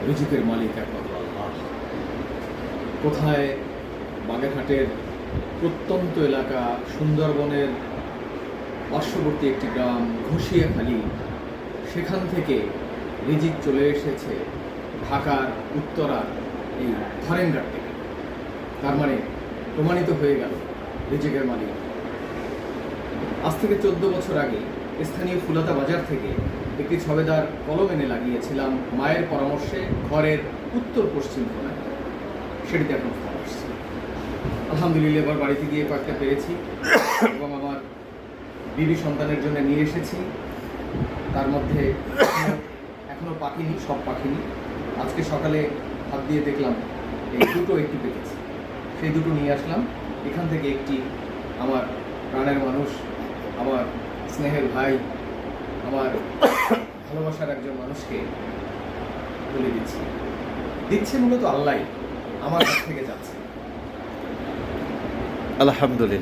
রিজিকের মালিক একমাত্র আল্লাহ। কোথায় বাগেরহাটের প্রত্যন্ত এলাকা সুন্দরবনের পার্শ্ববর্তী একটি গ্রাম ঘষিয়াখালী, সেখান থেকে রিজিক চলে এসেছে ঢাকার উত্তরার এই ধরেনঘাট থেকে। তার মানে প্রমাণিত হয়ে গেল রিজিকের মালিক। আজ থেকে 14 বছর আগে স্থানীয় ফুলাতা বাজার থেকে একটি ছবেদার কলম এনে লাগিয়েছিলাম মায়ের পরামর্শে ঘরের উত্তর পশ্চিম কোণায়। সেটিতে এখন ফল আসছে আলহামদুলিল্লাহ। এবার বাড়িতে গিয়ে কয়েকটা পেরেছি এবং আমার বিবি সন্তানের জন্য নিয়ে এসেছি। তার মধ্যে এখনও পাখিনি, সব পাখিনি। আজকে সকালে হাত দিয়ে দেখলাম এই দুটো একটি পেকেছি, সেই দুটো নিয়ে আসলাম। এখান থেকে একটি আমার প্রাণের মানুষ, আমার স্নেহের ভাই, আমার ভালোবাসার একজন মানুষকে বলে দিচ্ছে মূলত আল্লাহ আমার কাছ থেকে যাচ্ছে। আলহামদুলিল্লাহ।